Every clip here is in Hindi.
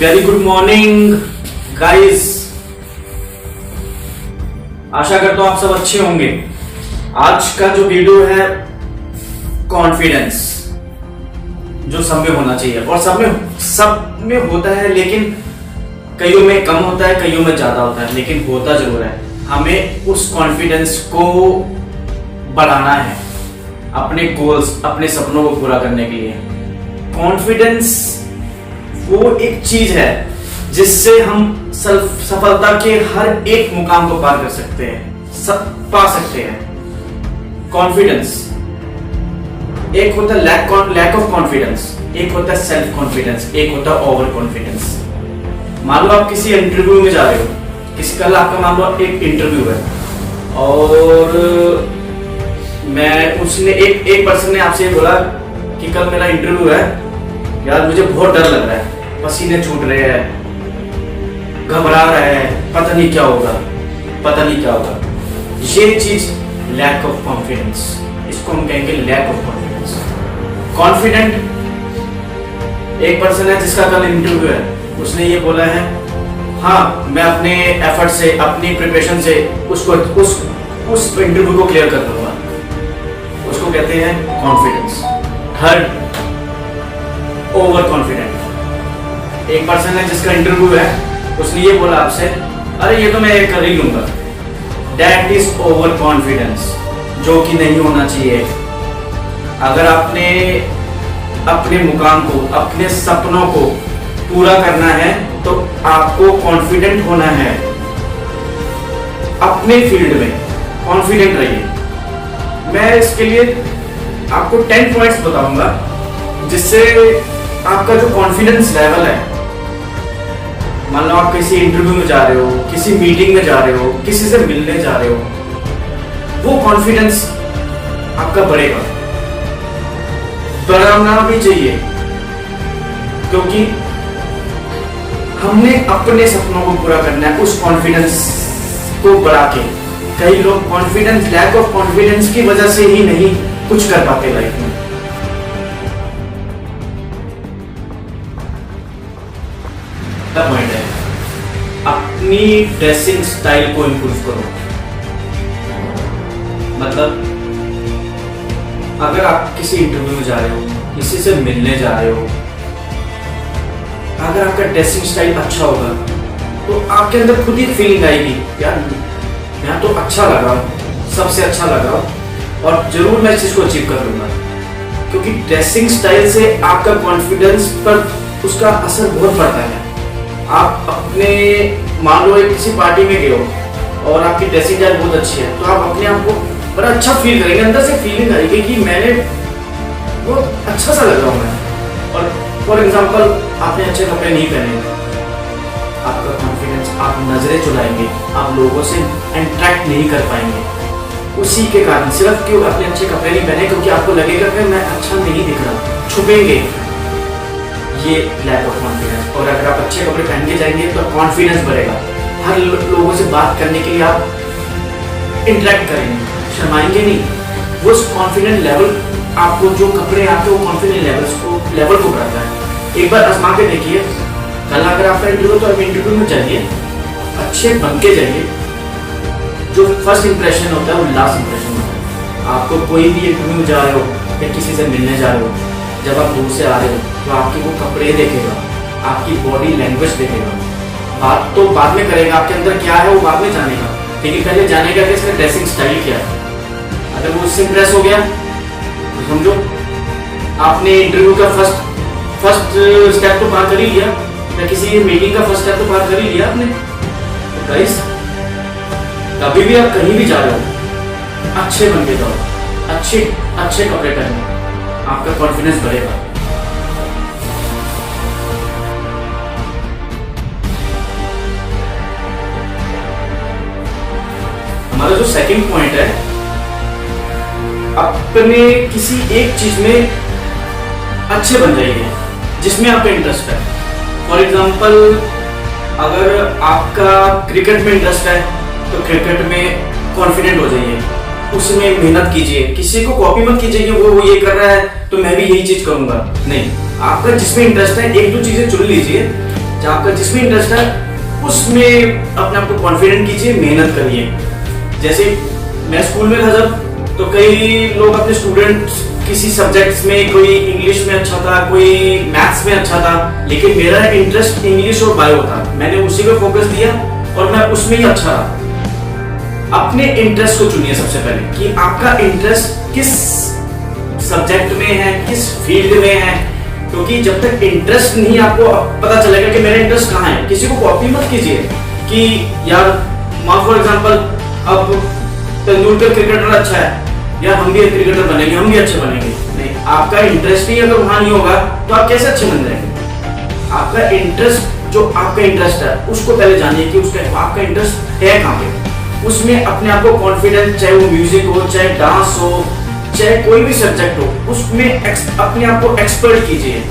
Very good morning guys. आशा करता हूं आप सब अच्छे होंगे। आज का जो वीडियो है कॉन्फिडेंस, जो सब में होना चाहिए और सब में होता है, लेकिन कईयों में कम होता है, कईयों में ज्यादा होता है, लेकिन होता जरूर है। हमें उस कॉन्फिडेंस को बढ़ाना है अपने गोल्स, अपने सपनों को पूरा करने के लिए। कॉन्फिडेंस वो एक चीज है जिससे हम सफलता के हर एक मुकाम को पार कर सकते हैं, पा सकते हैं। कॉन्फिडेंस एक होता है लैक ऑफ कॉन्फिडेंस, एक होता है सेल्फ कॉन्फिडेंस, एक होता है ओवर कॉन्फिडेंस। मान लो आप किसी इंटरव्यू में जा रहे हो, कल आपका मान लो एक इंटरव्यू है और उसने एक पर्सन ने आपसे बोला कि कल मेरा इंटरव्यू है यार, मुझे बहुत डर लग रहा है, पसीने छूट रहे हैं, घबरा रहे हैं, पता नहीं क्या होगा। ये चीज लैक ऑफ कॉन्फिडेंस, इसको हम कहेंगे लैक ऑफ कॉन्फिडेंस। कॉन्फिडेंट एक पर्सन है जिसका कल इंटरव्यू है, उसने ये बोला है हाँ मैं अपने एफर्ट से, अपनी प्रिपरेशन से उस इंटरव्यू को क्लियर कर लूंगा। उसको कहते हैं कॉन्फिडेंस। Third, over confident. एक पर्सन है जिसका इंटरव्यू है, उसने ये बोला आपसे अरे ये तो मैं कर ही लूंगा। दैट इज ओवर कॉन्फिडेंस, जो कि नहीं होना चाहिए। अगर आपने अपने मुकाम को, अपने सपनों को पूरा करना है तो आपको कॉन्फिडेंट होना है। अपने फील्ड में कॉन्फिडेंट रहिए। मैं इसके लिए आपको 10 पॉइंट्स बताऊंगा जिससे आपका जो कॉन्फिडेंस लेवल है, मान लो आप किसी इंटरव्यू में जा रहे हो, किसी मीटिंग में जा रहे हो, किसी से मिलने जा रहे हो, वो कॉन्फिडेंस आपका बढ़ेगा। बढ़ाना भी चाहिए, क्योंकि हमने अपने सपनों को पूरा करना है उस कॉन्फिडेंस को बढ़ा के। कई लोग कॉन्फिडेंस, लैक ऑफ कॉन्फिडेंस की वजह से ही नहीं कुछ कर पाते लाइफ में। पॉइंट है अपनी ड्रेसिंग स्टाइल को इंप्रूव करो। मतलब अगर आप किसी इंटरव्यू में जा रहे हो, किसी से मिलने जा रहे हो, अगर आपका ड्रेसिंग स्टाइल अच्छा होगा तो आपके अंदर खुद ही फीलिंग आएगी यार मैं तो अच्छा लग रहा हूँ, सबसे अच्छा लग रहा हूँ और जरूर मैं इस चीज को अचीव कर लूंगा। क्योंकि ड्रेसिंग स्टाइल से आपका कॉन्फिडेंस पर उसका असर बहुत पड़ता है। आप अपने मान लो किसी पार्टी में गए हो और आपकी ड्रेसिंग स्टाइल बहुत अच्छी है, तो आप अपने आप को बड़ा अच्छा फील करेंगे, अंदर से फीलिंग आएगी कि मैंने बहुत अच्छा सा लग रहा हूँ मैं। और फॉर एग्जाम्पल आपने अच्छे कपड़े नहीं पहने, आपका कॉन्फिडेंस, आप नजरें चुराएंगे, आप लोगों से इंटरेक्ट नहीं कर पाएंगे उसी के कारण। सिर्फ क्यों आपने अच्छे कपड़े नहीं पहने, क्योंकि आपको लगेगा कि मैं अच्छा नहीं दिख रहा, छुपेंगे, ये लैक ऑफ कॉन्फिडेंस। और अगर आप अच्छे कपड़े पहन के जाएंगे तो कॉन्फिडेंस बढ़ेगा। हर लोगों से बात करने के लिए आप इंटरेक्ट करेंगे, शर्माएंगे नहीं। वो कॉन्फिडेंट लेवल, आपको जो कपड़े आते हैं वो कॉन्फिडेंट लेवल को बढ़ाता है। एक बार आजमा के देखिए, कल अगर आपका इंटरव्यू, तो आप इंटरव्यू में जाइए, अच्छे बन के जाइए। जो फर्स्ट इंप्रेशन होता है वो लास्ट इंप्रेशन होता है। आपको कोई भी इंटरव्यू में जा रहे हो या किसी से मिलने जा रहे हो, जब आप दूर से आ रहे हो तो आपके वो कपड़े देखेगा, आपकी बॉडी लैंग्वेज देखेगा। बात तो बाद में करेगा, आपके अंदर क्या है वो बाद में जानेगा, लेकिन पहले जानेगा कि इसका ड्रेसिंग स्टाइल क्या है। अगर वो उससे इंप्रेस हो गया तो समझो आपने इंटरव्यू का फर्स्ट स्टेप तो पार कर ही लिया, या किसी मीटिंग का फर्स्ट स्टेप तो पार कर ही लिया आपने। तो गाइस, कभी भी आप कहीं भी जा रहे हो, अच्छे बन के जाओ, अच्छे कपड़े पहनो, आपका कॉन्फिडेंस बढ़ेगा। हमारा जो सेकंड पॉइंट है, अपने किसी एक चीज में अच्छे बन जाइए जिसमें आपका इंटरेस्ट है। फॉर एग्जाम्पल अगर आपका क्रिकेट में इंटरेस्ट है तो क्रिकेट में कॉन्फिडेंट हो जाइए, उसमें मेहनत कीजिए। किसी को कॉपी मत कीजिए कि वो ये कर रहा है तो मैं भी यही चीज करूंगा, नहीं। आपका जिसमें इंटरेस्ट है, एक दो चीजें चुन लीजिए जहाँ आपका जिसमें इंटरेस्ट है उसमें अपने आप को कॉन्फिडेंट कीजिए, मेहनत करिए। जैसे मैं स्कूल में था जब, तो कई लोग अपने स्टूडेंट्स किसी सब्जेक्ट्स में, कोई इंग्लिश में अच्छा था, कोई मैथ्स में अच्छा था, लेकिन मेरा इंटरेस्ट इंग्लिश और बायो था, मैंने उसी पे फोकस दिया और मैं उसमें ही अच्छा रहा। अपने इंटरेस्ट को चुनिए सबसे पहले कि आपका इंटरेस्ट किस सब्जेक्ट में है, किस फील्ड में है, क्योंकि जब तक इंटरेस्ट नहीं आपको पता चलेगा कि मेरा इंटरेस्ट कहाँ है। किसी को कॉपी मत कीजिए कि यार मान फॉर एग्जांपल अब तेंदुलकर क्रिकेटर अच्छा है, यार हम भी क्रिकेटर बनेंगे, हम भी अच्छे बनेंगे। नहीं, आपका इंटरेस्ट ही अगर वहां नहीं होगा तो आप कैसे अच्छे बन जाएंगे। आपका इंटरेस्ट, जो आपका इंटरेस्ट है उसको पहले जानिए कि उसका आपका इंटरेस्ट है कहाँ पे। उसमें अपने आप को कॉन्फिडेंट, चाहे वो म्यूजिक हो, चाहे डांस हो, चाहे कोई भी सब्जेक्ट हो, उसमें अपने आप को एक्सपर्ट कीजिए,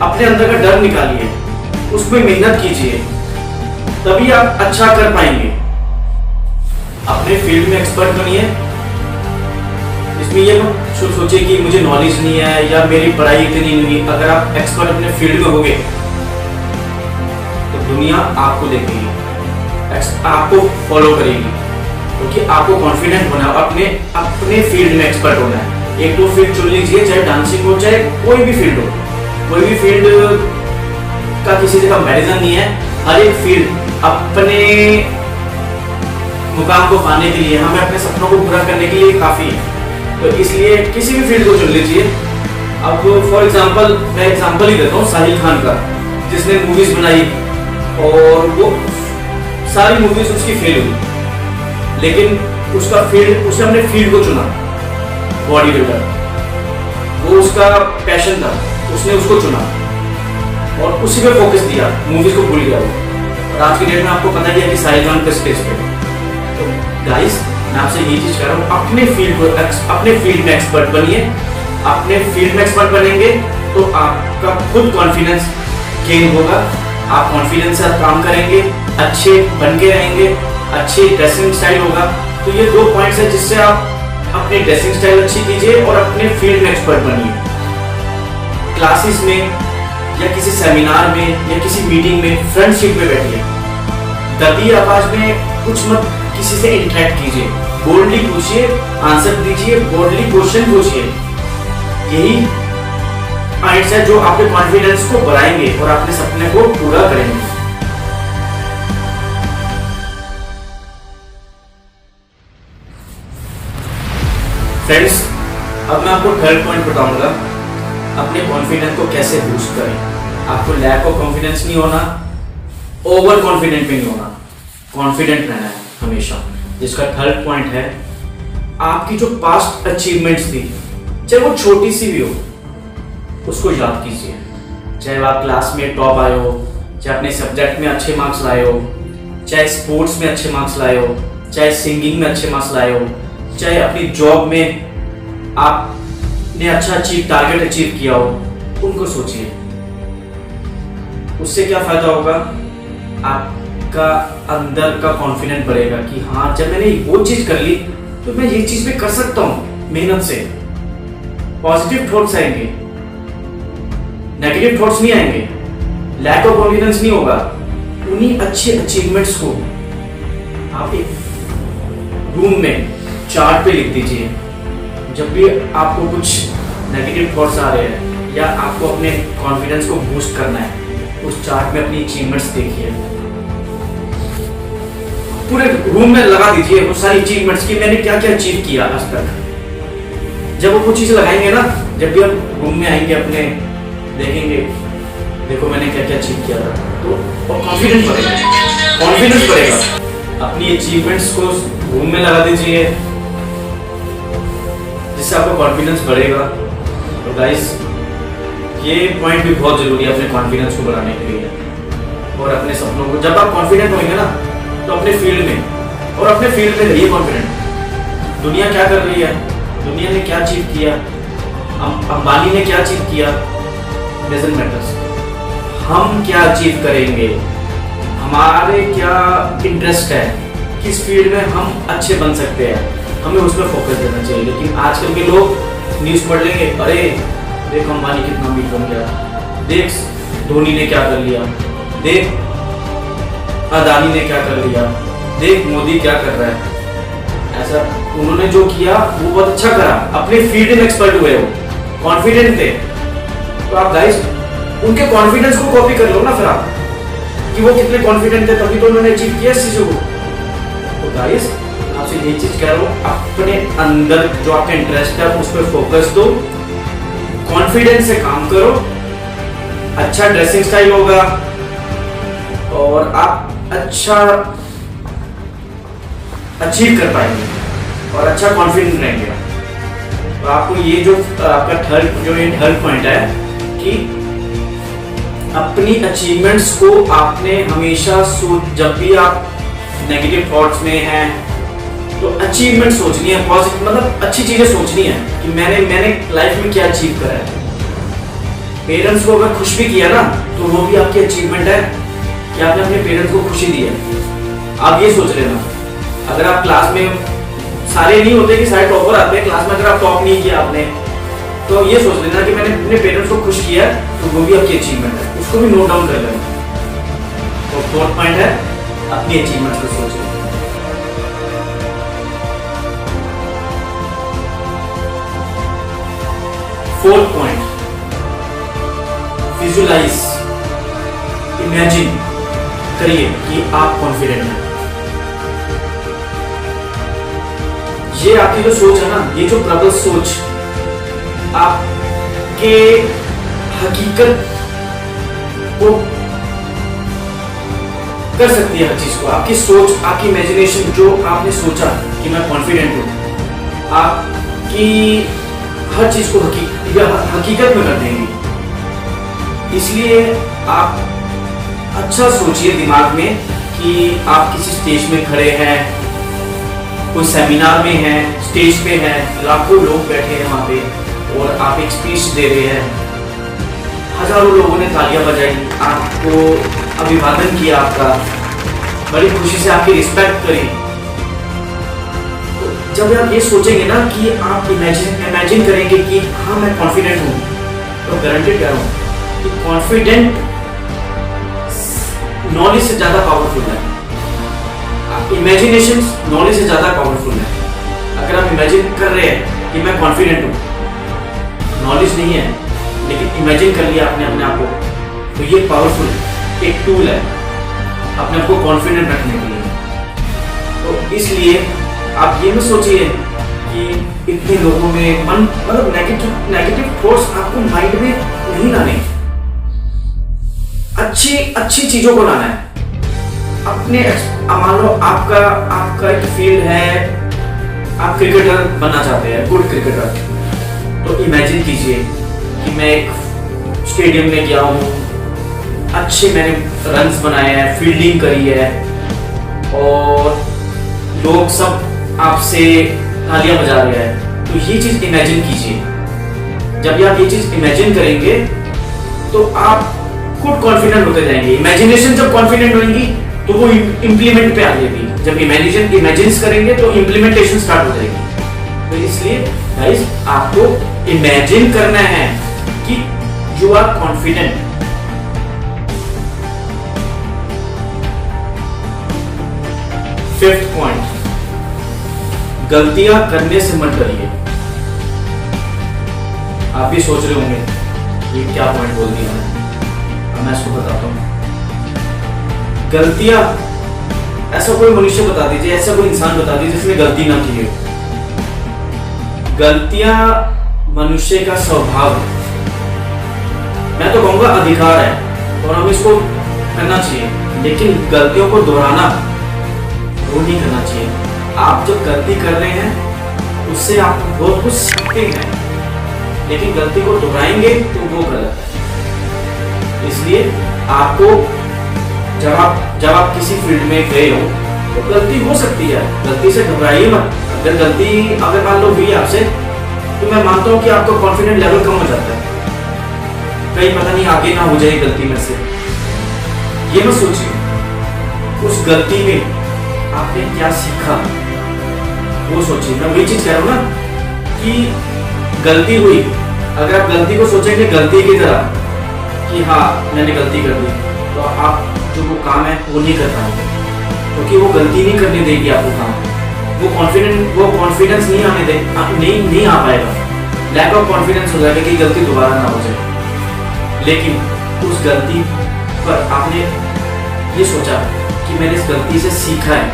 अपने अंदर का डर निकालिए, उसमें मेहनत कीजिए, तभी आप अच्छा कर पाएंगे। अपने फील्ड में एक्सपर्ट बनिए। इसमें ये मत सोचिए कि मुझे नॉलेज नहीं है या मेरी पढ़ाई इतनी नहीं हुई। अगर आप एक्सपर्ट अपने फील्ड में होगे तो दुनिया आपको देखेगी, आपको फॉलो करेगी, क्योंकि आपको कॉन्फिडेंट होना है, अपने फील्ड में एक्सपर्ट होना है। एक दो फील्ड चुन लीजिए, चाहे डांसिंग हो, चाहे कोई भी फील्ड हो। कोई भी फील्ड का किसी से कंपैरिजन नहीं है। हर एक फील्ड अपने मुकाम को पाने के लिए, हमें अपने सपनों को पूरा करने के लिए काफी है। तो इसलिए किसी भी फील्ड को चुन लीजिए। अब फॉर एग्जांपल मैं एग्जांपल ही देता हूँ साहिल खान का, जिसने मूवीज बनाई और वो सारी मूवीज उसकी फेल हुई, लेकिन उसका फील्ड, उसने अपने फील्ड को चुना, बॉडी बिल्डर, वो उसका पैशन था, उसने उसको चुना और उसी पे फोकस दिया, मूवीज को भूल गया वो। और आज की डेट में आपको पता ही है कि साहिल खान किस स्टेज पे। तो गाइस मैं आपसे ये चीज कह रहा हूँ, अपने फील्ड में एक्सपर्ट बनिए। अपने फील्ड में एक्सपर्ट बनेंगे तो आपका खुद कॉन्फिडेंस गेन होगा, आप कॉन्फिडेंस से काम करेंगे, अच्छे बन के रहेंगे, अच्छी ड्रेसिंग स्टाइल होगा। तो ये 2 पॉइंट्स है जिससे आप अपनी ड्रेसिंग स्टाइल अच्छी कीजिए और अपने फील्ड में एक्सपर्ट बनिए। क्लासेस में या किसी सेमिनार में या किसी मीटिंग में फ्रेंडशिप में बैठिए, दबी आवाज में कुछ मत किसी से इंटरेक्ट कीजिए, बोल्डली पूछिए, आंसर दीजिए, बोल्डली क्वेश्चन पूछिए। यही पॉइंट्स है जो आपके कॉन्फिडेंस को बढ़ाएंगे और अपने सपने को पूरा करेंगे। फ्रेंड्स, अब मैं आपको थर्ड पॉइंट बताऊंगा, अपने कॉन्फिडेंस को कैसे बूस्ट करें। आपको लैक ऑफ कॉन्फिडेंस नहीं होना, ओवर कॉन्फिडेंट भी नहीं होना, कॉन्फिडेंट रहना है हमेशा। जिसका थर्ड पॉइंट है, आपकी जो पास्ट अचीवमेंट्स थी, चाहे वो छोटी सी भी हो, उसको याद कीजिए। चाहे आप क्लास में टॉप आए हो, चाहे अपने सब्जेक्ट में अच्छे मार्क्स लाए हो, चाहे स्पोर्ट्स में अच्छे मार्क्स लाए हो, चाहे सिंगिंग में अच्छे मार्क्स लाए हो, चाहे अपनी जॉब में आपने अच्छा टारगेट अचीव किया हो, उनको सोचिए। उससे क्या फायदा होगा, आपका अंदर का कॉन्फिडेंस बढ़ेगा कि हाँ, जब मैंने वो चीज कर ली तो मैं ये चीज भी कर सकता हूं मेहनत से। पॉजिटिव थॉट्स आएंगे, नेगेटिव थॉट्स नहीं आएंगे, लैक ऑफ कॉन्फिडेंस नहीं होगा। उन्हीं अच्छे अचीवमेंट्स को आप एक रूम में चार्ट पे लिख दीजिए। जब भी आपको कुछ नेगेटिव थॉट्स आ रहे हैं या आपको अपने कॉन्फिडेंस को बूस्ट करना है, उस चार्ट में अपनी अचीवमेंट्स देखिए, पूरे रूम में लगा दीजिए वो सारी अचीवमेंट्स की मैंने क्या क्या अचीव किया आज तक। जब वो कुछ चीजें लगाएंगे ना, जब भी आप रूम में आएंगे अपने, देखेंगे देखो मैंने क्या क्या अचीव किया था, तो कॉन्फिडेंस बढ़ेगा, कॉन्फिडेंस बढ़ेगा। अपनी अचीवमेंट्स को रूम में लगा दीजिए, जिससे आपका कॉन्फिडेंस बढ़ेगा। तो गाइस, ये पॉइंट भी बहुत जरूरी है अपने कॉन्फिडेंस को बढ़ाने के लिए और अपने सपनों को। जब आप कॉन्फिडेंट होंगे ना, तो अपने फील्ड में और अपने फील्ड में रहिए कॉन्फिडेंट। दुनिया क्या कर रही है, दुनिया ने क्या अचीव किया, अंबानी ने क्या अचीव किया, डजंट मैटर्स। हम क्या अचीव करेंगे, हमारे क्या इंटरेस्ट है, किस फील्ड में हम अच्छे बन सकते हैं, हमें उस पर फोकस देना चाहिए। लेकिन आजकल के लोग न्यूज़ पढ़ लेंगे, अरे देख अंबानी कितना अमीर बन गया, देख धोनी ने क्या कर लिया, देख अदानी ने क्या कर लिया, देख मोदी क्या कर रहा है। ऐसा उन्होंने जो किया वो बहुत अच्छा करा, अपने फील्ड में एक्सपर्ट हुए, वो कॉन्फिडेंट थे। तो आप गाइस उनके कॉन्फिडेंस को कॉपी कर लो ना फिर आप, कि वो कितने कॉन्फिडेंट थे, तभी तो उन्होंने अचीव किया इस चीजों को। तो गाइस आपसे यही चीज कह रहा हूँ, अपने अंदर जो आपका इंटरेस्ट है उस पर फोकस दो, कॉन्फिडेंस से काम करो, अच्छा ड्रेसिंग स्टाइल होगा और आप अच्छा अचीव कर पाएंगे और अच्छा कॉन्फिडेंट रहेंगे। तो आपको ये जो आपका थर्ड पॉइंट है कि अपनी अचीवमेंट्स को आपने हमेशा जब भी आप नेगेटिव थॉट्स में हैं तो अचीवमेंट सोचनी है, पॉजिटिव मतलब अच्छी चीजें सोचनी है कि मैंने लाइफ में क्या अचीव करा है। पेरेंट्स को अगर खुश भी किया ना तो वो भी आपकी अचीवमेंट है कि आपने अपने पेरेंट्स को खुशी दी है। आप ये सोच लेना, अगर आप क्लास में सारे नहीं होते कि सारे टॉपर आते हैं क्लास में, अगर आप टॉप नहीं किया आपने तो ये सोच लेना कि मैंने अपने पेरेंट्स को खुश किया तो वो भी आपकी अचीवमेंट है, उसको भी नोट डाउन कर लेना। तो फोर्थ पॉइंट है अपनी अचीवमेंट को सोचो। फोर्थ पॉइंट, विजुअलाइज, इमेजिन करिए कि आप कॉन्फिडेंट हैं। ये आपकी जो सोच है ना, ये जो प्रबल सोच आपके हकीकत को कर सकती है, हर चीज को। आपकी सोच, आपकी इमेजिनेशन, जो आपने सोचा कि मैं कॉन्फिडेंट हूं, आपकी हर चीज को हकीकत में कर देंगी। इसलिए आप अच्छा सोचिए दिमाग में कि आप किसी स्टेज में खड़े हैं, कोई सेमिनार में हैं, स्टेज पे हैं, लाखों लोग बैठे हैं वहां पे और आप एक स्पीच दे रहे हैं, हजारों लोगों ने तालियां बजाई, आपको अभिवादन किया, आपका बड़ी खुशी से आपकी रिस्पेक्ट करी। तो जब आप ये सोचेंगे ना कि आप इमेजिन करेंगे कि हाँ मैं कॉन्फिडेंट हूँ, तो गारंटेड कह रहा हूँ कि कॉन्फिडेंट नॉलेज से ज्यादा पावरफुल है। इमेजिनेशन नॉलेज से ज्यादा पावरफुल है। अगर आप इमेजिन कर रहे हैं कि मैं कॉन्फिडेंट हूँ, नॉलेज नहीं है लेकिन इमेजिन कर लिया आपने अपने आप को, तो ये पावरफुल एक टूल है अपने आप को कॉन्फिडेंट रखने के लिए। तो इसलिए आप ये मत सोचिए कि इतने लोगों में मतलब नेगेटिव थॉट्स आपको माइंड में नहीं लाने, अच्छी चीजों को लाना है। अपने मान लो आपका एक फील्ड है, आप क्रिकेटर बनना चाहते हैं, गुड क्रिकेटर, तो इमेजिन कीजिए कि मैं एक स्टेडियम में गया हूँ, अच्छे मैंने रन्स बनाए हैं, फील्डिंग करी है और लोग सब आपसे तालियां बजा रहे हैं। तो ये चीज इमेजिन कीजिए। जब आप ये चीज इमेजिन करेंगे तो आप खुद कॉन्फिडेंट होते जाएंगे। इमेजिनेशन जब कॉन्फिडेंट होंगी तो वो इंप्लीमेंट पे आ जाएगी। जब इमेजिन करेंगे तो इंप्लीमेंटेशन स्टार्ट हो जाएगी। तो इसलिए गाइस आपको इमेजिन करना है कि you are confident. Fifth point, गलतियां करने से मत डरिए। आप भी सोच रहे होंगे ये क्या पॉइंट बोल दिया मैं इसको बताता हूं। गलतियां, ऐसा कोई मनुष्य बता दीजिए, ऐसा कोई इंसान बता दीजिए जिसने गलती ना की हो। गलतियां मनुष्य का स्वभाव है, मैं तो कहूंगा अधिकार है और हमें इसको करना चाहिए, लेकिन गलतियों को दोहराना वो नहीं करना चाहिए। आप जब गलती कर रहे हैं उससे आप बहुत कुछ सीखते हैं, लेकिन गलती को दोहराएंगे तो वो गलत है। इसलिए आपको जब आप किसी फील्ड में गए हो तो गलती हो सकती है, गलती से घबराइए मत। अगर मान लो हुई आपसे तो मैं मानता हूं कि आपका कॉन्फिडेंस लेवल कम हो जाता है, कहीं पता नहीं आगे ना हो जाए गलती में से। ये मत सोचिए उस गलती में आपने क्या सीखा, वो सोचिए। मैं वही चीज कह रहा हूं ना कि गलती हुई, अगर आप गलती को सोचेंगे गलती की तरह कि हाँ मैंने गलती कर दी, तो आप जो वो काम है वो नहीं कर पाएंगे, क्योंकि वो गलती नहीं करने देगी आपको काम। वो कॉन्फिडेंस नहीं आने दे, नहीं आ पाएगा। लैक ऑफ कॉन्फिडेंस हो जाएगा कि गलती दोबारा ना हो जाए। लेकिन उस गलती पर आपने ये सोचा कि मैंने इस गलती से सीखा है,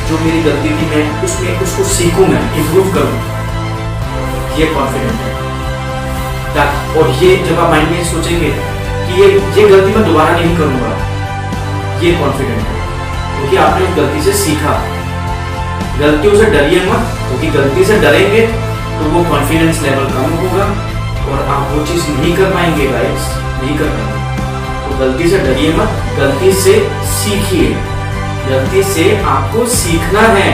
जो मेरी गलती थी मैं उसको सीखूं, मैं इम्प्रूव करूं, ये कॉन्फिडेंट है। और ये जब आप माइंड में सोचेंगे कि ये गलती मैं दोबारा नहीं करूंगा, ये कॉन्फिडेंट है, क्योंकि आपने उस गलती से सीखा। गलतियों से डरिए मत, क्योंकि गलती से डरेंगे तो वो कॉन्फिडेंस लेवल कम होगा और आप वो चीज नहीं कर पाएंगे गाइस, नहीं कर पाएंगे। तो गलती से डरिए मत, गलती से सीखिए। गलती से आपको सीखना है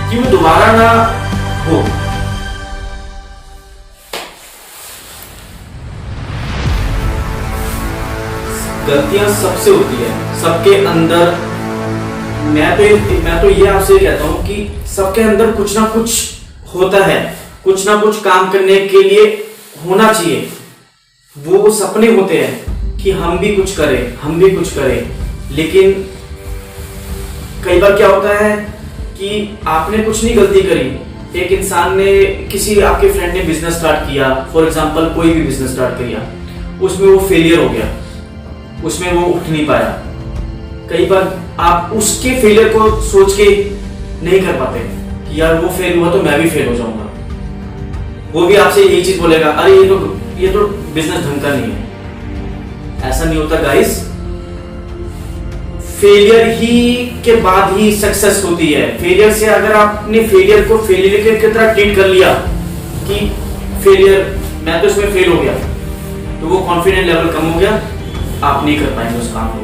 कि वो दोबारा ना हो। गलतियां सबसे होती है, सबके अंदर। मैं तो ये आपसे कहता हूं कि सबके अंदर कुछ ना कुछ होता है, कुछ ना कुछ काम करने के लिए होना चाहिए। वो सपने होते हैं कि हम भी कुछ करें, लेकिन कई बार क्या होता है कि आपने कुछ नहीं गलती करी। एक इंसान ने, किसी आपके फ्रेंड ने बिजनेस स्टार्ट किया, फॉर एग्जांपल कोई भी बिजनेस स्टार्ट किया, उसमें वो फेलियर हो गया, उसमें वो उठ नहीं पाया। कई बार आप उसके फेलियर को सोच के नहीं कर पाते कि यार वो फेल हुआ तो मैं भी फेल हो जाऊंगा। वो भी आपसे यही चीज बोलेगा, अरे ये तो बिजनेस ढंग का नहीं है। ऐसा नहीं होता गाइस। फेलियर ही के बाद ही सक्सेस होती है। फेलियर से अगर आपने फेलियर को फेलियर की तरह ट्रीट कर लिया कि फेलियर, मैं तो इसमें फेल हो गया, तो वो कॉन्फिडेंस लेवल कम हो गया, आप नहीं कर पाएंगे उस काम को।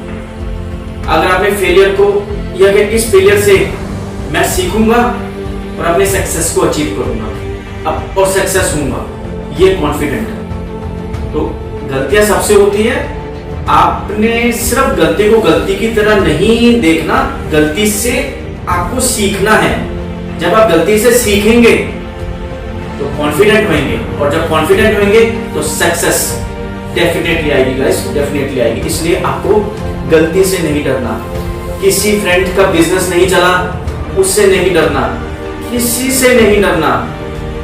अगर आपने फेलियर को, या कि इस फेलियर से मैं सीखूंगा और अपने सक्सेस को अचीव करूंगा और सक्सेस होऊंगा, ये कॉन्फिडेंट है। तो गलतियां सबसे होती है। आपने सिर्फ गलती को गलती की तरह नहीं देखना, गलती से आपको सीखना है। जब आप गलती से सीखेंगे तो कॉन्फिडेंट होंगे, और जब कॉन्फिडेंट होंगे तो सक्सेस डेफिनेटली आएगी गाइस, डेफिनेटली आएगी। इसलिए आपको गलती से नहीं डरना। किसी फ्रेंड का बिजनेस नहीं चला, उससे नहीं डरना, किसी से नहीं डरना।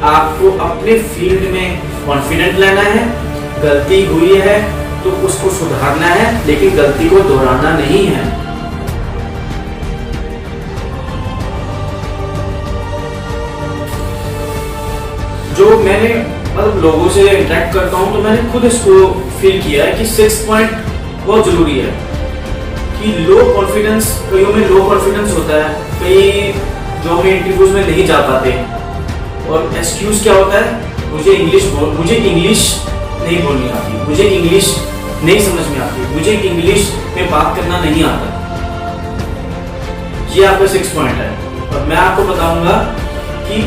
आपको अपने फील्ड में कॉन्फिडेंट लेना है। गलती हुई है तो उसको सुधारना है, लेकिन गलती को दोहराना नहीं है। जो मैंने मतलब लोगों से इंटरेक्ट करता हूं, तो मैंने खुद इसको फील किया है कि 6 पॉइंट बहुत जरूरी है। कि लो कॉन्फिडेंस, कईयों में लो कॉन्फिडेंस होता है, कई जो में इंटरव्यूज में नहीं जा पाते, और एक्सक्यूज क्या होता है, मुझे इंग्लिश नहीं बोलनी आती, मुझे इंग्लिश नहीं समझ में आती, मुझे इंग्लिश में बात करना नहीं आता। ये आपका 6 पॉइंट है। और मैं आपको बताऊंगा कि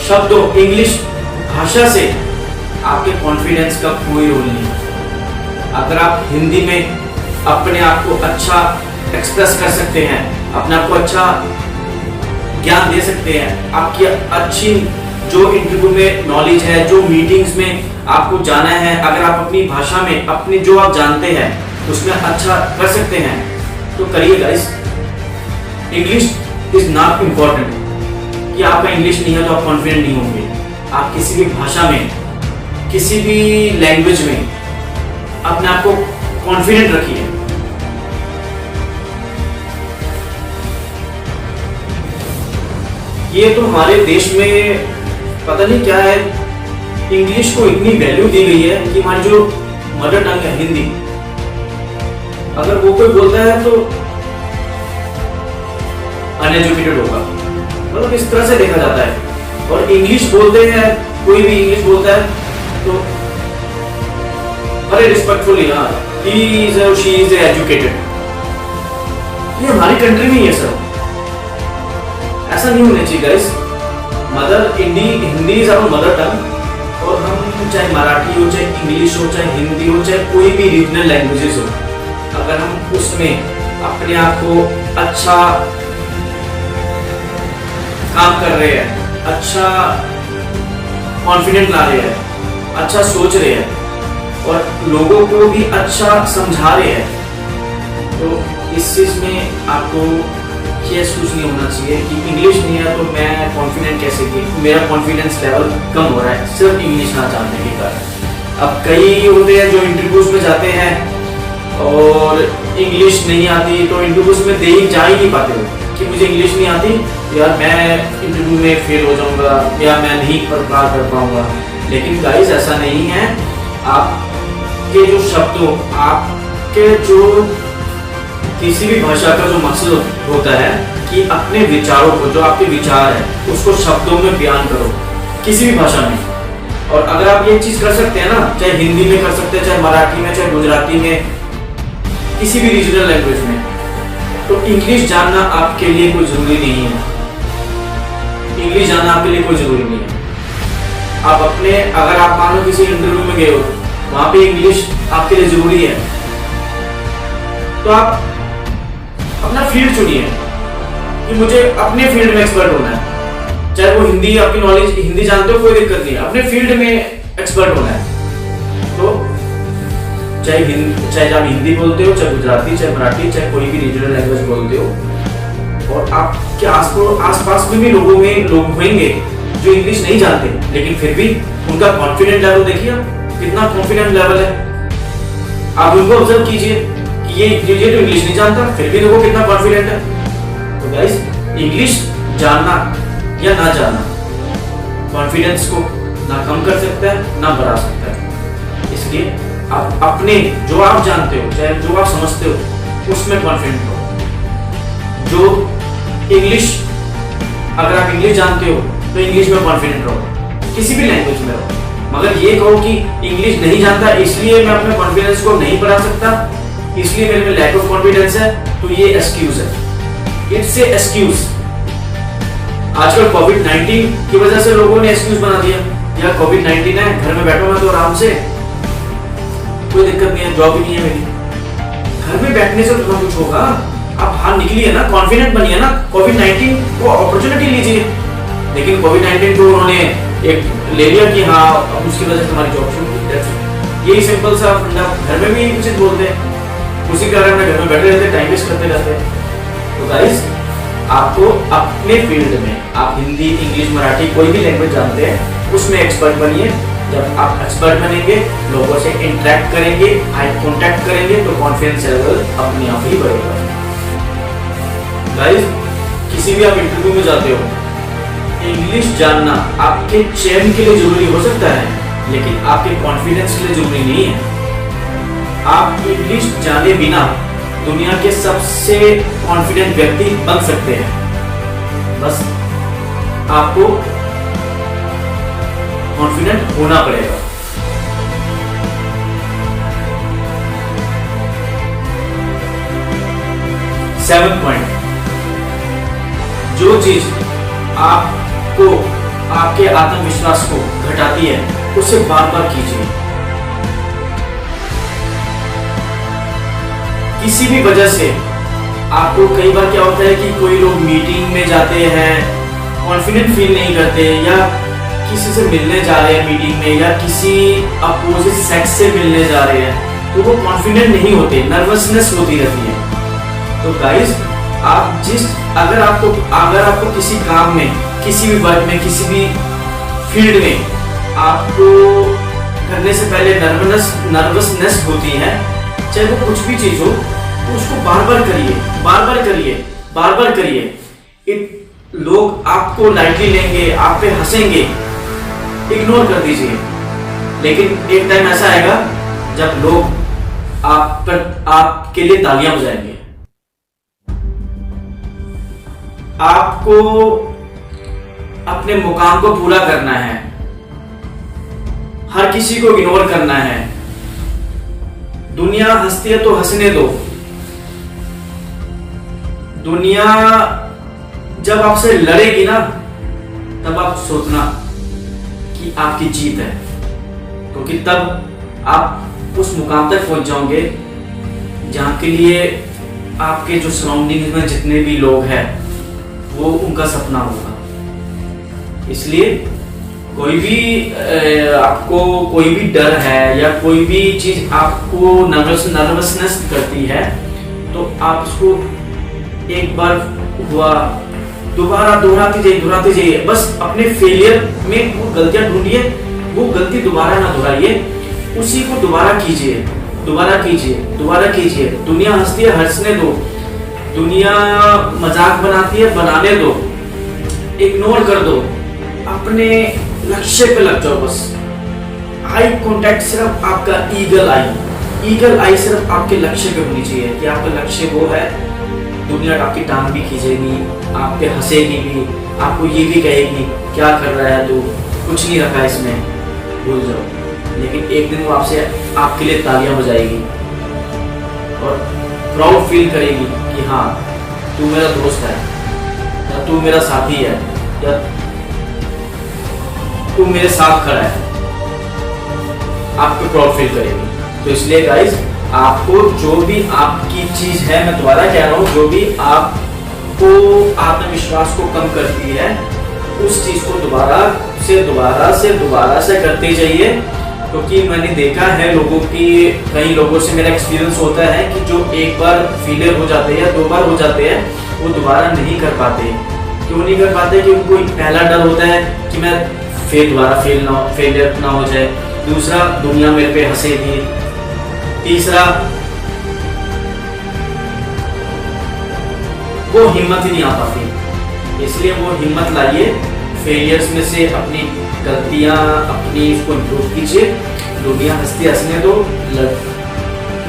शब्दों, इंग्लिश भाषा से आपके कॉन्फिडेंस का कोई रोल नहीं। अगर आप हिंदी में अपने आप को अच्छा एक्सप्रेस कर सकते हैं, अपने आप को अच्छा ज्ञान दे सकते हैं, आपकी अच्छी जो इंटरव्यू में नॉलेज है, जो मीटिंग्स में आपको जाना है, अगर आप अपनी भाषा में अपने जो आप जानते हैं उसमें अच्छा कर सकते हैं, तो करिए guys. English is not important कि आपका इंग्लिश नहीं है तो आप कॉन्फिडेंट नहीं होंगे। आप किसी भी भाषा में, किसी भी लैंग्वेज में अपने आप को कॉन्फिडेंट रखिए। ये तो हमारे देश में पता नहीं क्या है, इंग्लिश को इतनी वैल्यू दी गई है कि हमारी जो मदर टंग है हिंदी, अगर वो कोई बोलता है तो अनएजुकेटेड होगा, मतलब इस तरह से देखा जाता है। और इंग्लिश बोलते हैं, कोई भी इंग्लिश बोलता है तो बड़े रिस्पेक्टफुली, हाँ ही इज और शी इज एजुकेटेड। ये हमारी कंट्री में ही है सर, ऐसा नहीं होना चाहिए guys. Hindi is our mother tongue, और हम चाहे मराठी हो, चाहे इंग्लिश हो, चाहे हिंदी हो, चाहे कोई भी रीजनल लैंग्वेजेस हो, अगर हम उसमें अपने आप को अच्छा काम कर रहे हैं, अच्छा कॉन्फिडेंट ला रहे हैं, अच्छा सोच रहे हैं और लोगों को भी अच्छा समझा रहे हैं, तो इस चीज़ में आपको ये सोच नहीं होना चाहिए कि इंग्लिश नहीं है तो मैं कॉन्फिडेंट कैसे कि मेरा कॉन्फिडेंस लेवल कम हो रहा है सिर्फ इंग्लिश ना जानने के कारण। अब कई होते हैं जो इंटरव्यूज में जाते हैं और इंग्लिश नहीं आती तो इंटरव्यूज में दे ही जा ही नहीं पाते हो कि मुझे इंग्लिश नहीं आती यार, मैं इंटरव्यू में फेल हो जाऊंगा या मैं नहीं पार कर पाऊंगा। लेकिन गाइस ऐसा नहीं है। आपके जो शब्द हो, आपके जो किसी भी भाषा का जो मकसद होता है कि अपने विचारों को, जो आपके विचार है, उसको शब्दों में बयान करो किसी भी भाषा में। और अगर आप ये चीज कर सकते हैं ना, चाहे हिंदी में कर सकते हैं, चाहे मराठी में, चाहे गुजराती में, किसी भी रीजनल लैंग्वेज में, तो इंग्लिश जानना आपके लिए कोई जरूरी नहीं है। इंग्लिश जानना आपके लिए कोई जरूरी नहीं है। आप अपने, अगर आप मान लो किसी इंटरव्यू में गए हो, वहां पे इंग्लिश आपके लिए जरूरी है, तो आप अपना फील्ड चुनिए कि मुझे अपने फील्ड में एक्सपर्ट होना है। चाहे वो हिंदी, आपकी नॉलेज हिंदी जानते हो कोई दिक्कत नहीं है, अपने फील्ड में एक्सपर्ट होना है। तो चाहे आप हिंदी बोलते हो, चाहे गुजराती, चाहे मराठी, चाहे कोई भी रीजनल लैंग्वेज बोलते हो, और आपके आसपास में भी लोग होंगे जो इंग्लिश नहीं जानते, लेकिन फिर भी उनका कॉन्फिडेंट लेवल देखिए कितना कॉन्फिडेंट लेवल है। आप उनको ऑब्जर्व कीजिए कि ये तो इंग्लिश नहीं जानता, फिर भी देखो कितना कॉन्फिडेंट है। तो गाइस, इंग्लिश जानना या ना जानना कॉन्फिडेंस को ना कम कर सकता है ना बढ़ा सकता है। इसलिए आप अपने जो आप जानते हो, चाहे जो आप समझते हो, उसमें कॉन्फिडेंट हो। जो इंग्लिश, अगर आप इंग्लिश जानते हो तो इंग्लिश में कॉन्फिडेंट रहो, किसी भी लैंग्वेज में रहो। मगर ये कहो कि इंग्लिश नहीं जानता इसलिए मैं अपने कॉन्फिडेंस को नहीं बढ़ा सकता, इसलिए मेरे में लैक ऑफ कॉन्फिडेंस है, तो ये एक्सक्यूज है। It's a excuse. आजकल कोविड-19 की वजह से लोगों ने एक्सक्यूज बना दिया, यार कोविड-19 है, घर में बैठो, मैं तो आराम से, कोई दिक्कत नहीं है, जॉब ही नहीं है मेरी। घर में बैठने से तो कुछ होगा, आप बाहर निकलिए ना, कॉन्फिडेंट बनिए ना, कोविड-19 को अपॉर्चुनिटी लीजिए। लेकिन कोविड-19 को उन्होंने एक ले लिया कि हाँ अब उसकी वजह से हमारी जॉब छूट गई। यही सिंपल सा फंडा घर में भी कुछ बोलते हैं, उसी कारण में घर में बैठे रहते, टाइम वेस्ट करते रहते हैं। तो गाइस, आपको अपने फील्ड में, आप हिंदी, इंग्लिश, मराठी, कोई भी लैंग्वेज जानते हैं, उसमें एक्सपर्ट बनिए। जब आप एक्सपर्ट बनेंगे, लोगों से इंटरेक्ट करेंगे, आई कांटेक्ट करेंगे, तो कॉन्फिडेंस लेवल अपने आप ही बढ़ेगा। गाइस, किसी भी आप इंटरव्यू में जाते हो, इंग्लिश जानना आपके चयन के लिए जरूरी हो सकता है, लेकिन आपके कॉन्फिडेंस के लिए जरूरी नहीं है। आप इंग्लिश जाने बिना दुनिया के सबसे कॉन्फिडेंट व्यक्ति बन सकते हैं। बस आपको कॉन्फिडेंट होना पड़ेगा। सेवंथ पॉइंट, जो चीज आपको, आपके आत्मविश्वास को घटाती है, उसे बार बार कीजिए। किसी भी वजह से आपको, कई बार क्या होता है कि कोई लोग मीटिंग में जाते हैं, कॉन्फिडेंट फील नहीं करते, या किसी से मिलने जा रहे हैं मीटिंग में, या किसी अपोजिट सेक्स से मिलने जा रहे हैं, तो वो कॉन्फिडेंट नहीं होते, नर्वसनेस होती रहती है। तो गाइस, अगर आपको किसी काम में, किसी भी वर्क में, किसी भी फील्ड में आपको करने से पहले नर्वसनेस होती है, चाहे वो कुछ भी चीज हो, तो उसको बार बार करिए। लोग आपको लाइटली लेंगे, आप पे हंसेंगे, इग्नोर कर दीजिए। लेकिन एक टाइम ऐसा आएगा जब लोग आपके लिए तालियां बजाएंगे। आपको अपने मुकाम को पूरा करना है, हर किसी को इग्नोर करना है। दुनिया हंसती है तो हंसने दो। दुनिया जब आपसे लड़ेगी ना, तब आप सोचना कि आपकी जीत है, क्योंकि तब आप उस मुकाम तक पहुंच जाओगे जहां के लिए आपके जो सराउंडिंग में जितने भी लोग हैं, वो उनका सपना होगा। इसलिए कोई भी आपको कोई भी डर है या कोई भी चीज आपको नर्वसनेस करती है, तो आप उसको एक बार हुआ, दोबारा दोहराते जाइए। बस अपने फेलियर में वो गलतियां ढूंढिए, वो गलती दोबारा ना दोहराइए, उसी को दोबारा कीजिए। दुनिया हंसती है, हंसने दो। दुनिया मजाक बनाती है, बनाने दो। इग्नोर कर दो, अपने लक्ष्य पे लग जाओ। बस आई कांटेक्ट सिर्फ आपका ईगल आई सिर्फ आपके लक्ष्य पे होनी चाहिए कि आपका लक्ष्य वो है। दुनिया आपकी टांग भी खींचेगी, आप पे हंसेगी भी, आपको ये भी कहेगी क्या कर रहा है तू, कुछ नहीं रखा इसमें, भूल जाओ। लेकिन एक दिन वो आपके लिए तालियां बजाएगी और प्राउड फील करेगी कि हाँ तू मेरा दोस्त है, या तू मेरा साथी है, या तू मेरे साथ खड़ा है। आपको प्राउड फील करेगी। तो इसलिए गाइस, आपको जो भी आपकी चीज है, मैं दोबारा कह रहा हूँ, जो भी आपको आत्मविश्वास को कम करती है, उस चीज को दोबारा से करते जाइए। क्योंकि मैंने देखा है कई लोगों से मेरा एक्सपीरियंस होता है कि जो एक बार फेलियर हो जाते हैं या 2 बार हो जाते हैं, वो दोबारा नहीं कर पाते। क्यों नहीं कर पाते? कि उनको पहला डर होता है कि मैं दोबारा फेलियर ना हो जाए। दूसरा, दुनिया मेरे पे हंसेगी। तीसरा, वो हिम्मत ही नहीं आ पाती। इसलिए वो हिम्मत लाइए, फेलियर्स में से अपनी गलतियां उसको इम्प्रूव कीजिए। दुनिया हंसने दो,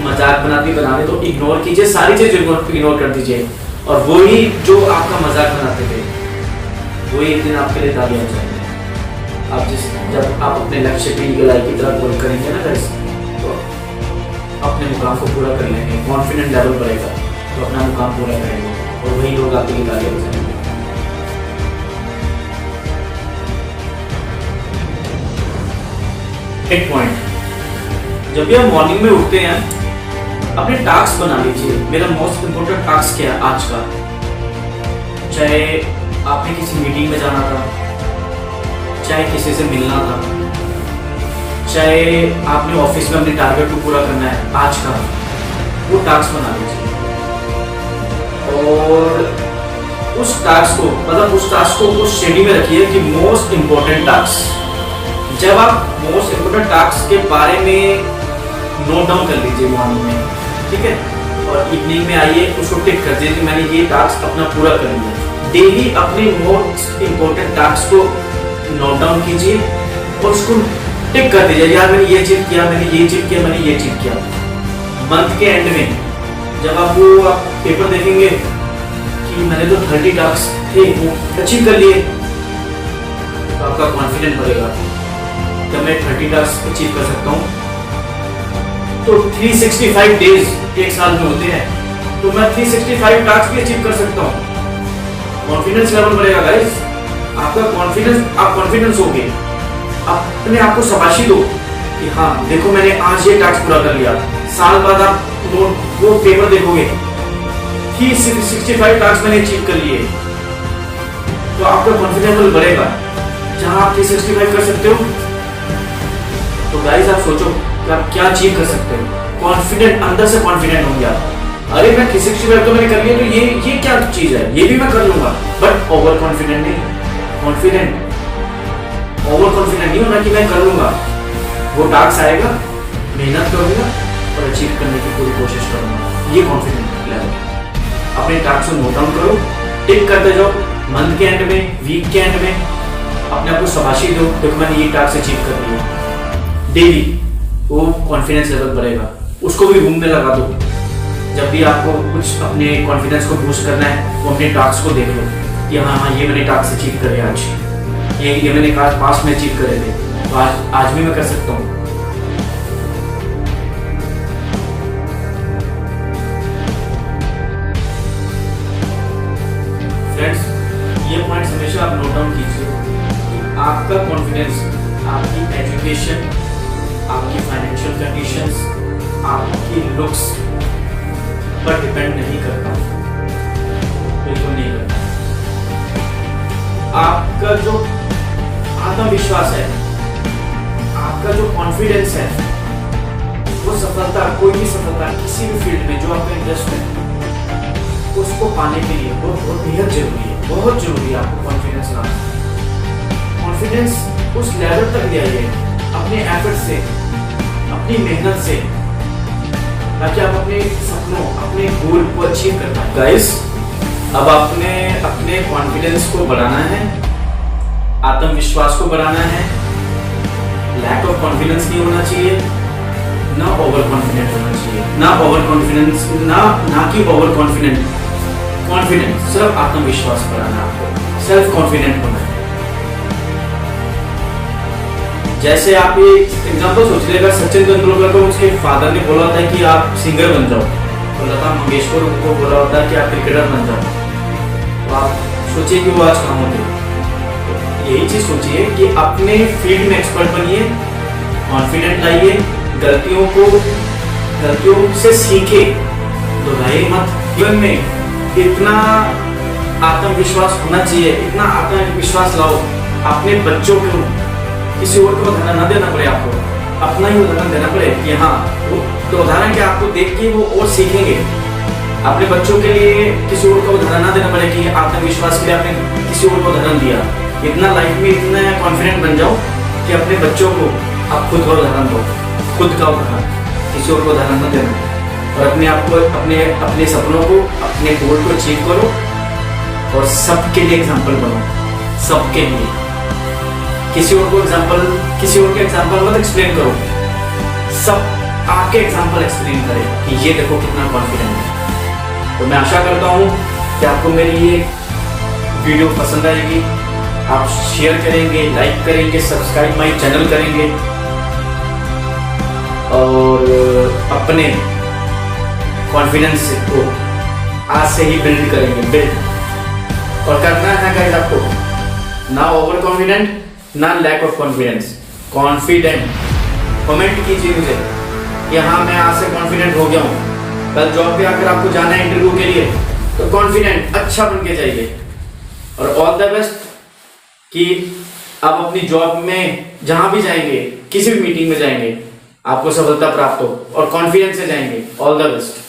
मजाक बनाने दो, इग्नोर कीजिए, सारी चीज इग्नोर कर दीजिए। और वही जो आपका मजाक बनाते थे, वही एक दिन आपके लिए तालियां बजाएंगे। जब आप अपने लक्ष्य पे ईगल आई की तरफ गोल करेंगे ना गाइस, तो अपने मुकाम को पूरा कर लेंगे, कॉन्फिडेंट लेवल बढ़ेगा, तो अपना मुकाम पूरा करेंगे और वही लोग आपके लिए तालियां बजाएंगे। एक पॉइंट, जब भी हम मॉर्निंग में उठते हैं, अपने टास्क बना लीजिए। मेरा मोस्ट इम्पोर्टेंट टास्क क्या है आज का? चाहे आपने किसी मीटिंग में जाना था, चाहे किसी से मिलना था, चाहे आपने ऑफिस में अपने टारगेट को पूरा करना है आज का, वो टास्क बना लीजिए। और उस टास्क को उस श्रेणी में रखिए कि मोस्ट इम्पोर्टेंट टास्क। जब आप मोस्ट इम्पोर्टेंट टास्क के बारे में नोट डाउन कर लीजिए मॉर्निंग में, ठीक है, और इवनिंग में आइए, उसको टिक कर दीजिए कि मैंने ये टास्क अपना पूरा कर लिया। डेली अपने मोस्ट इम्पोर्टेंट टास्क को नोट डाउन कीजिए और उसको टिक कर दीजिए, यार मैंने ये चीज किया, मैंने ये चीज किया। मंथ के एंड में जब आप पेपर देखेंगे कि मैंने तो 30 टास्क थे वो अचीव कर लिए, तो आपका कॉन्फिडेंस बढ़ेगा कि मैं 30 टास्क अचीव कर सकता हूँ। तो 365 डेज एक साल में होते हैं, तो मैं 365 टास्क भी अचीव कर सकता हूँ। कॉन्फिडेंस लेवल बढ़ेगा गाइस, आपका आप कॉन्फिडेंस हो गए, अपने आप को शाबाशी दो कि हाँ देखो मैंने आज ये टास्क पूरा कर लिया। साल बाद आप वो पेपर देखोगे 365 टास्क मैंने अचीव कर लिए, तो आपका कॉन्फिडेंस लेवल बढ़ेगा। जहां आप 365 कर सकते हो, तो गाइस आप सोचो कि आप क्या अचीव कर सकते हो। कॉन्फिडेंट, अंदर से कॉन्फिडेंट होंगे आप। अरे मैं 365 तो मैंने कर लिया, तो ये क्या चीज है, ये भी मैं कर लूंगा। बट ओवर कॉन्फिडेंट नहीं, ओवर कॉन्फिडेंट नहीं होना कि मैं कर लूंगा। वो टास्क आएगा, मेहनत करूंगा और अचीव करने की पूरी कोशिश करूंगा, ये कॉन्फिडेंट लेवल। अपने टास्क को नोट डाउन करो, टिक करते जाओ। मंथ के एंड में, वीक के एंड में अपने आप को शाबाशी दो, देखो मैंने ये टास्क अचीव कर लिया। डेली वो कॉन्फिडेंस लेवल बढ़ेगा। उसको भी रूम में लगा दो। जब भी आपको कुछ अपने कॉन्फिडेंस को बूस्ट करना है, वो अपने टास्क को देख लो कि हाँ ये मैंने टास्क अचीव करे आज, ये मैंने पास्ट में अचीव करे थे, तो आज भी मैं कर सकता हूँ। फ्रेंड्स, ये पॉइंट्स हमेशा आप नोट डाउन कीजिए कि आपका कॉन्फिडेंस आपकी एजुकेशन, आपकी फाइनेंशियल कंडीशंस, आपकी लुक्स पर डिपेंड नहीं करता, बिल्कुल नहीं करता। आपका जो आत्मविश्वास है, आपका जो कॉन्फिडेंस है, वो सफलता, कोई भी सफलता किसी भी फील्ड में जो आपका इंटरेस्ट है, उसको पाने के लिए वो बेहद जरूरी है, बहुत जरूरी है आपको कॉन्फिडेंस लाना। कॉन्फिडेंस उस लेवल तक ले आइए अपने एफर्ट से, अपनी मेहनत से, ताकि आप अपने सपनों, अपने गोल को अचीव कर पाए। गाइस, अब आपने अपने कॉन्फिडेंस को बढ़ाना है, आत्मविश्वास को बढ़ाना है। लैक ऑफ कॉन्फिडेंस नहीं होना चाहिए, ना ओवर कॉन्फिडेंट होना चाहिए, ना ओवर कॉन्फिडेंस, ना कि ओवर कॉन्फिडेंट। कॉन्फिडेंट सिर्फ आत्मविश्वास बढ़ाना है आपको, सेल्फ कॉन्फिडेंट होना है। जैसे आप ये एग्जांपल सोच लीजिएगा, सचिन तेंदुलकर को उसके फादर ने बोला था कि आप सिंगर बन जाओ, तो लता मंगेशकर को बोला होता है कि आप क्रिकेटर बन जाओ, तो आप सोचिए कि वो आज कहाँ होते। यही चीज सोचिए कि अपने फील्ड में एक्सपर्ट बनिए, कॉन्फिडेंट लाइए, गलतियों से सीखे, दोहराइए मत। जीवन में इतना आत्मविश्वास होना चाहिए, इतना आत्मविश्वास लाओ अपने बच्चों को, किसी और को उदाहरण न देना पड़े, आपको अपना ही उदाहरण देना पड़े कि हाँ, वो तो उदाहरण के आपको देख के वो और सीखेंगे। अपने बच्चों के लिए किसी और का उदाहरण न देना पड़े कि आत्मविश्वास के लिए आपने किसी और को उदाहरण दिया। इतना लाइफ में इतना कॉन्फिडेंट बन जाओ कि अपने बच्चों को आप खुद का उदाहरण दो, खुद का उदाहरण, किसी और को उदाहरण न देना। और अपने आप को, अपने सपनों को, अपने गोल को अचीव करो और सबके लिए एग्जाम्पल बनो, सबके लिए। किसी और के एग्जाम्पल मत एक्सप्लेन करो, सब आपके एग्जाम्पल एक्सप्लेन करें कि ये देखो कितना कॉन्फिडेंट है। तो मैं आशा करता हूँ कि आपको मेरी ये वीडियो पसंद आएगी, आप शेयर करेंगे, लाइक करेंगे, सब्सक्राइब माई चैनल करेंगे और अपने कॉन्फिडेंस को आज से ही बिल्ड करेंगे। और करना है गाइस आपको, ना ओवर कॉन्फिडेंट, ना lack of confidence, confident. Comment कीजिए मुझे कि हाँ, मैं आज से कॉन्फिडेंट हो गया हूँ। कल जॉब पे आकर आपको जाना है इंटरव्यू के लिए, तो कॉन्फिडेंट अच्छा बन के जाइए। और ऑल द बेस्ट कि आप अपनी जॉब में जहां भी जाएंगे, किसी भी मीटिंग में जाएंगे, आपको सफलता प्राप्त हो और कॉन्फिडेंस से जाएंगे। All the best.